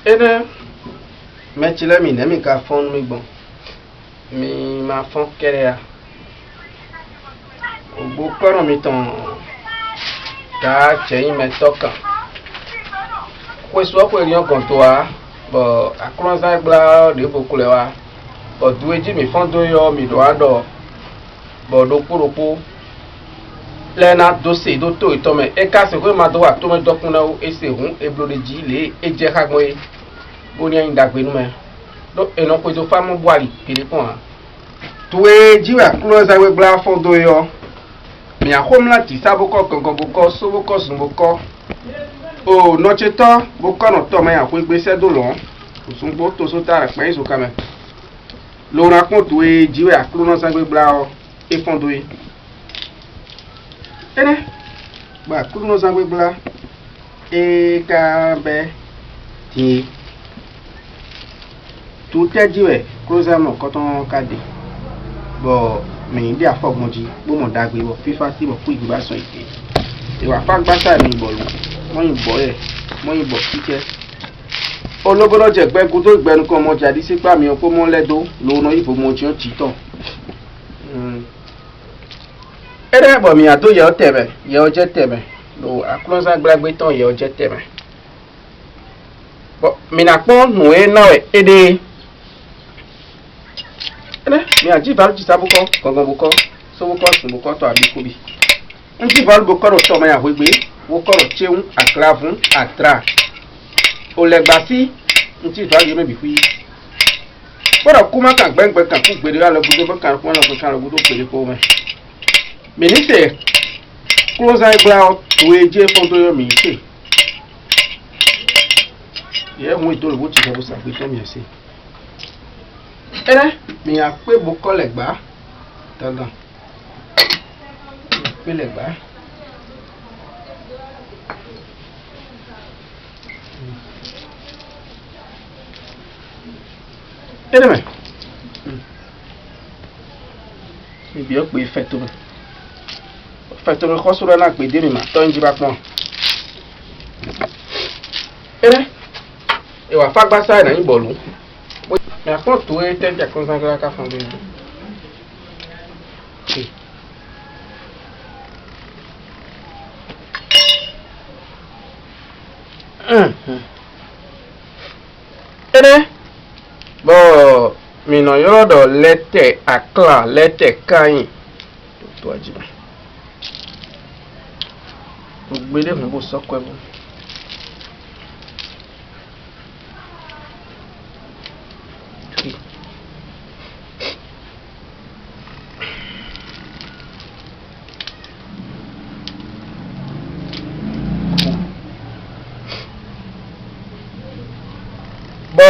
ene mechile mi ne mi ka fon mi gbon mi ma fon kere ya ogbo koro mi ton ka cheyin me tokan kweso ko eriyan kan to wa bo akronza gba de bokule wa bo dueji mi fon do yo mi do ado bo do kuropo lena dossier do to itome e ka se ko ma do wa to me dokun na o ese hun e blodeji le e je ka gbo e oni ayin dagbe nu me do eno ko do famu boari kele kon tuwe jiwa closer we bla fon do yo mi akom la ti saboko gangan boko soboko sunboko o no cheto boko no to me akwe gbe se do lo sunbo to so tara pe so kame lo ra kon tuwe jiwa closer we bla o e fon do yi ene ba kuno zangwe bla e ka be ti tu tejiwe closer mo koton kade bo mi ndi afogmoji bo mo dagbe bo fifa ti bo ku igba so ite e wa fagbasa mi bo lu mo yin bo e mo yin bo kike ologoro je gbe ku to gbenu ko mo jadi sipa mi o ko mo ledo lo no ifo mo ti o ti ton ere bo mi ado ye o tebe ye o je tebe lo akronza gbagbe ton ye o je tebe bo mi na pon nu e na e ede ene mi aji val ti sabuko gangan buko so buko sun buko to abi ko bi nji val buko ro to ma ya wegbe wo ko ro cheun akravun atra o le gba si nji val ye me bi fu bora kuma kan gbengbe kan ku gbere ala budo ba kan ko na ko kan budo gbere ko me minite closer brown weje fondo yo mi se ye mo ito lo ti so sa pe to mi se ere mi a pe bo ko legba dandan pe legba ere me mi bi o pe feto me feto me ko sura na pe de mi ma to nji ba pon ere e wa fagba sai na yin bolu me akon to e te ja kon sangra ka fon de ere bo mi no yoro do lete akla lete kayin to ajiba gbede fún bó sọ́kọ́ ẹ̀bùn bọ́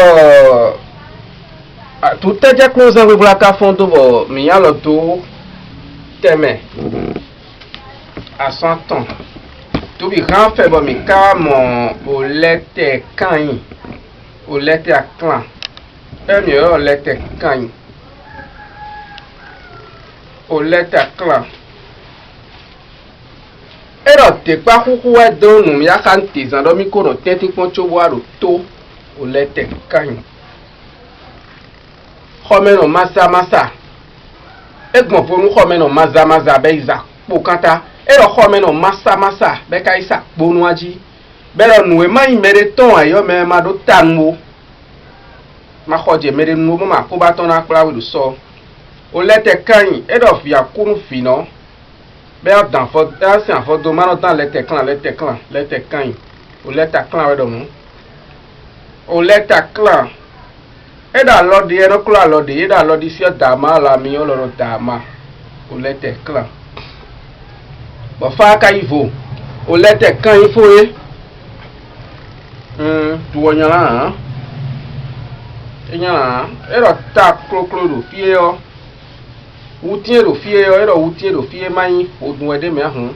tó tẹ́jẹ́ close ẹ̀wé búra fún tó bọ̀ mìíràn lọ tó tẹ́mẹ̀ àsántàn tobi kan fe bo mi ka mo o lete kan o lete aklan emi o lete kan o lete aklan ero te pa kuku we do nu mi aka ntizan do mi ko no teti pon cho wa ro to o lete kan khomeno masa egbon fonu khomeno maza be iza po kanta ero khomeno masa be ka isa gbonu aji bero nu e mai mere ton ayo me ma do tanwo ma khoje mere nu mo ma ko ba ton na pla wi so o lete kan ero fi akunu fino be dan fo asi an fo do ma no tan lete kan o lete kan we do mu o lete kan eda lodi ero kula lodi eda lodi si da ma la mi o lo da ma o lete kan bo fa ka ivo o lete kan ifo e tu wonyala enya ero ta krokro do fie o wutie do fie o ero wutie do fie mai odun ede me ahun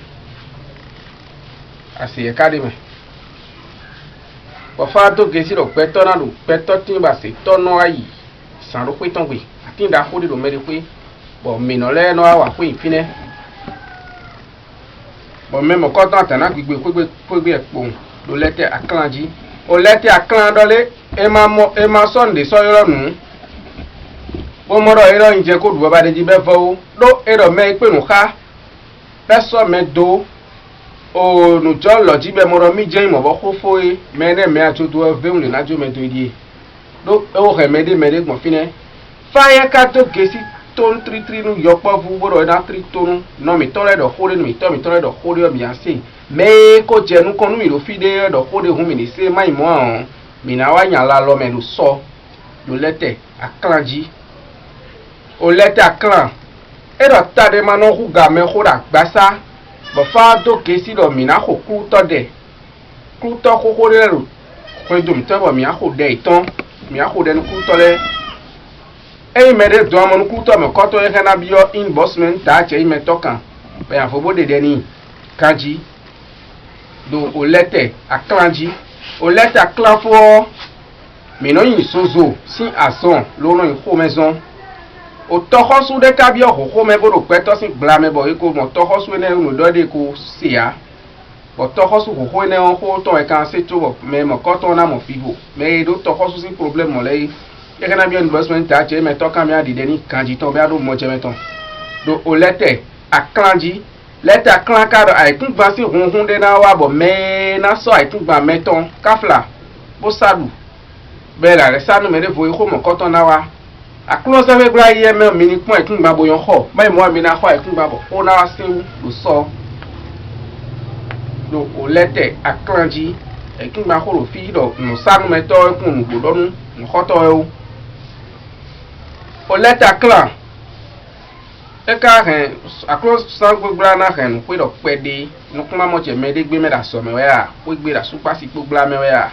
ase e kade me bo fa to gesi ro peto na do peto tin ba se tono ayi san ro pe ton gbe atinda ko de do mere pe bo mi no le no awa pe infine bo memo ko tan tan na gbigbe ko gbe epo do lete aklanji o lete aklan dole Emma Sunday soyoro nu. Bo moro ero nje ko duwa ba de ji be fo do ero me pe nu ka. Peso me do o nu jo lo ji be moro mi je mo bo ko fo e me ne me atutu e ve un le na jo me do die. Do o he me de mo fine. Fire ka to gesi ton tri nu yo po fu boro na tri tonu no mi tore do hore mi tore do hore o mi ase me ko je nu konu mi lo fi de do hore hu mi ni se mai mo an mi na wa yan la lo me lu so lo lete aklanji o lete aklan e do tade ma no hu ga me ho da gbasa bo fa do gesi do mi na ko ku to de ku to ko ko de ru ko do mi to bo mi a ko de itan mi a ko de nu ku to le e me de do amonu ku to me ko to e kana bi yo inboxment ta che me to kan pe an fo bo de ni kanji do o lete aklanji o lete aklan fo mi no yin sozo si ason lo no ko maison o to ho su de ka bi o ko me bo do pe to si gla me bo e ko mo to ho su ne no do de ko sia bo to ho su ko ne on ko to e kan se to bo me mo ko to na mo fibo me do to ho su si problem mo le e kana bi investment ta che me to kan mi adi de ni kanji to bi ado mo che me to do o lete aklanji lete aklan ka do ai tun gba si hun de na wa bo me na so ai tun gba meton kafla bo sadu be la re sanu me de vo ko mo ko to na wa aklo se me gba ye me mi ni pon ai tun gba bo yon ho mai mo mi na ho ai tun gba bo o na wa sin lo so do o lete aklanji ai tun gba ko ro fi do no sanu me to kun gbo do nu ko to e o leta clan e ka hen across san gbogbo na hen pe do pede no kuma mo che me de gbe me da so me we a we gbe da su pa si gbogbo me we a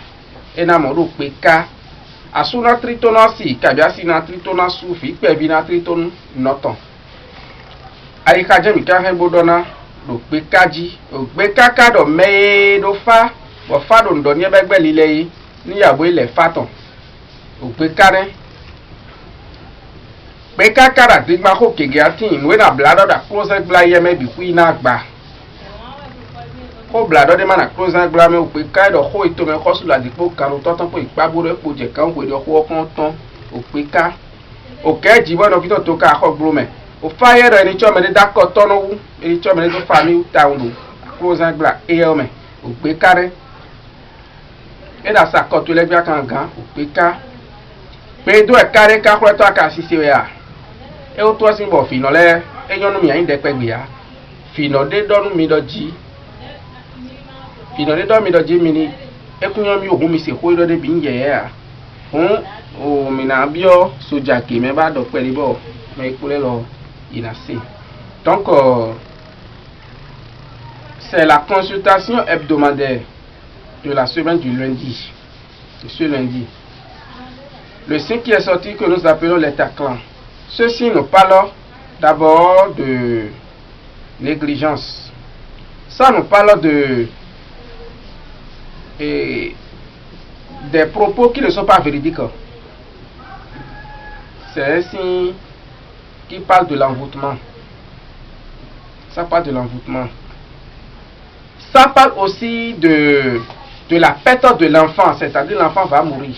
e na mo ro pe ka asuna tritona si ka bi asi na tritona su fi pe bi na triton noton ai ka je mi ka hen bodo na do pe kaji o gbe kaka do me do fa bo fa do ndo ni be gbe lile yi ni yabo ile faton o pe kare pe kakara digma ko kege atin we na blado da close bla ye me bi ku ina gba ko blado de mana close bla me o pe kai do ho ito me ko su la dipo kanu totan po ipaburo epo je kan ko de ko kan ton o pe ka o ke ji bo no kito to ka ko bro me o fire re ni cho me de da ko tono wu e cho me de fa mi ta unu close bla e o me o pe kare e da sa ko to le bia kan gan o pe ka pe do e kare ka ko to aka sisi we a e o to sin bo fi no le e yonu mi ayin de pe gbe ya fi no de donu mi do ji fi no de do mi do ji mi ni e kun yan mi o hun mi se ko do de bi nje ya fun o mi na bio soja ke me ba do pe ri bo me ipule lo ina se donc c'est la consultation hebdomadaire de la semaine du lundi de ce lundi. Le signe qui est sorti que nous appelons l'état clan. Ceci nous parle d'abord de négligence. Ça nous parle des propos qui ne sont pas véridiques. C'est un signe qui parle de l'envoûtement. Ça parle de l'envoûtement. Ça parle aussi de la perte de l'enfant, c'est-à-dire l'enfant va mourir.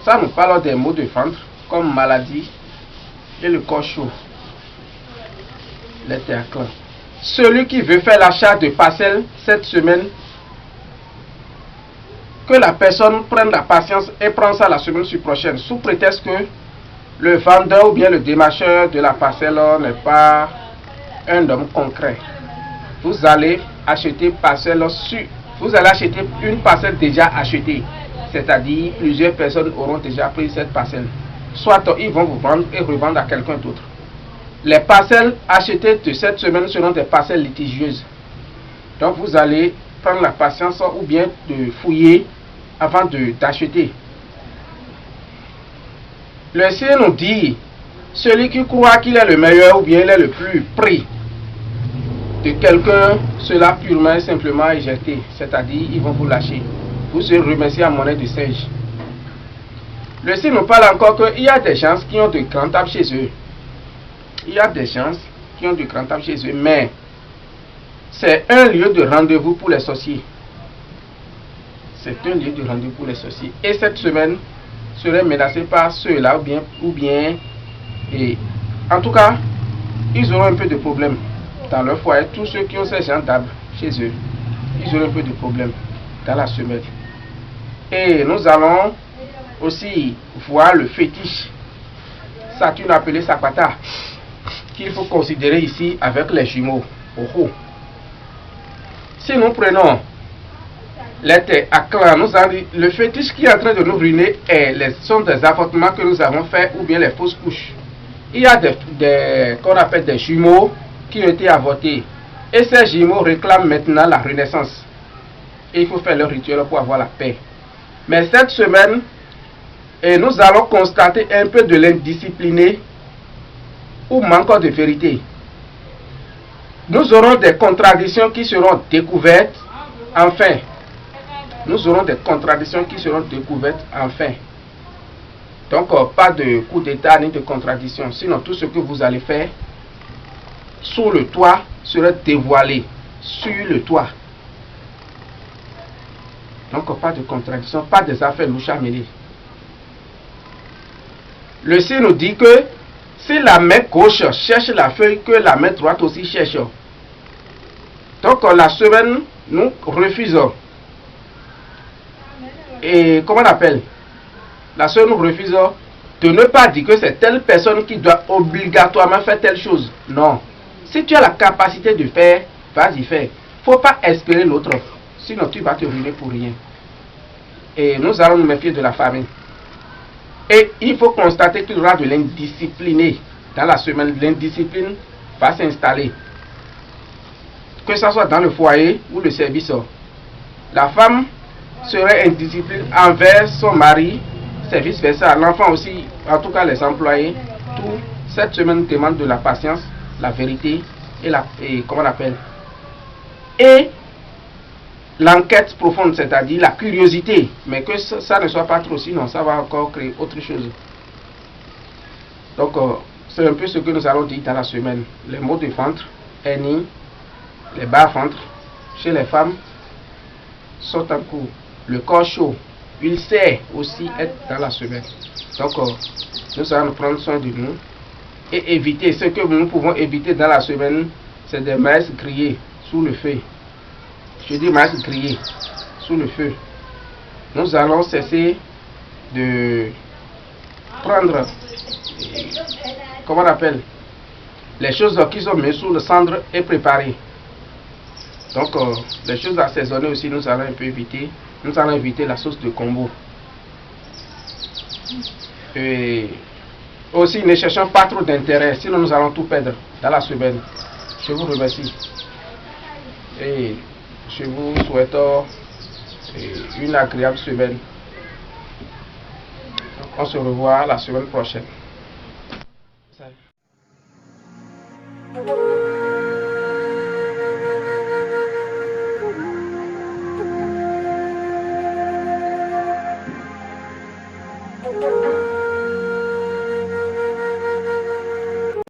Ça nous parle des maux de ventre comme maladie et le corps chaud. L'éternel. Celui qui veut faire l'achat de parcelles cette semaine, que la personne prenne la patience et prenne ça la semaine prochaine, sous prétexte que le vendeur ou bien le démarcheur de la parcelle n'est pas un homme concret. Vous allez acheter une parcelle déjà achetée. C'est-à-dire plusieurs personnes auront déjà pris cette parcelle. Soit ils vont vous vendre et revendre à quelqu'un d'autre. Les parcelles achetées de cette semaine seront des parcelles litigieuses. Donc vous allez prendre la patience ou bien de fouiller avant d'acheter. Le ciel nous dit, celui qui croit qu'il est le meilleur ou bien il est le plus pris de quelqu'un, cela purement et simplement éjecté. C'est-à-dire ils vont vous lâcher. Vous serez remercié à monnaie de singe. Le ciel nous parle encore qu'il y a des gens qui ont de grands tables chez eux. Il y a des gens qui ont de grands tables chez eux, mais c'est un lieu de rendez-vous pour les sorciers. C'est un lieu de rendez-vous pour les sorciers. Et cette semaine, seraient menacés par ceux-là ou bien et en tout cas, ils auront un peu de problème dans leur foyer. Tous ceux qui ont ces gens d'arbres chez eux, ils auront un peu de problème dans la semaine. Et nous allons aussi voir le fétiche Saturne appelé Sapata, qu'il faut considérer ici avec les jumeaux. Si nous prenons les terres à clan, nous allons dire, le fétiche qui est en train de nous ruiner sont des avortements que nous avons fait ou bien les fausses couches. Il y a qu'on appelle des jumeaux qui ont été avortés. Et ces jumeaux réclament maintenant la renaissance. Et il faut faire le rituel pour avoir la paix. Mais cette semaine, nous allons constater un peu de l'indiscipliné ou manque de vérité. Nous aurons des contradictions qui seront découvertes enfin. Nous aurons des contradictions qui seront découvertes enfin. Donc, pas de coup d'état ni de contradiction. Sinon, tout ce que vous allez faire sous le toit sera dévoilé sur le toit. Donc, pas de contradiction, pas des affaires louches à mêler. Le signe nous dit que si la main gauche cherche la feuille, que la main droite aussi cherche. Donc, la semaine, nous refusons. Et comment on appelle? La sœur nous refuse de ne pas dire que c'est telle personne qui doit obligatoirement faire telle chose. Non. Si tu as la capacité de faire, vas-y faire. Il ne faut pas espérer l'autre. Sinon tu vas te ruiner pour rien. Et nous allons nous méfier de la famille. Et il faut constater qu'il y aura de l'indiscipliné. Dans la semaine, l'indiscipline va s'installer. Que ce soit dans le foyer ou le service. La femme serait indiscipline envers son mari. C'est vice versa. L'enfant aussi, en tout cas les employés, tout cette semaine demande de la patience, la vérité et comment on appelle, et l'enquête profonde, c'est-à-dire la curiosité, mais que ça ne soit pas trop, sinon ça va encore créer autre chose. Donc c'est un peu ce que nous allons dire dans la semaine. Les maux de ventre, hernie, les bas-ventre chez les femmes sont en cours. Le corps chaud, il sait aussi être dans la semaine. Donc, nous allons prendre soin de nous et éviter ce que nous pouvons éviter dans la semaine, c'est des maïs grillés sous le feu. Je dis maïs grillés sous le feu. Nous allons cesser de prendre, comment on appelle, les choses qui sont mises sous le cendre et préparées. Donc, les choses assaisonnées aussi, nous allons un peu éviter. Nous allons éviter la sauce de combo. Et aussi, ne cherchons pas trop d'intérêt, sinon nous allons tout perdre dans la semaine. Je vous remercie. Et je vous souhaite une agréable semaine. On se revoit la semaine prochaine. Salut.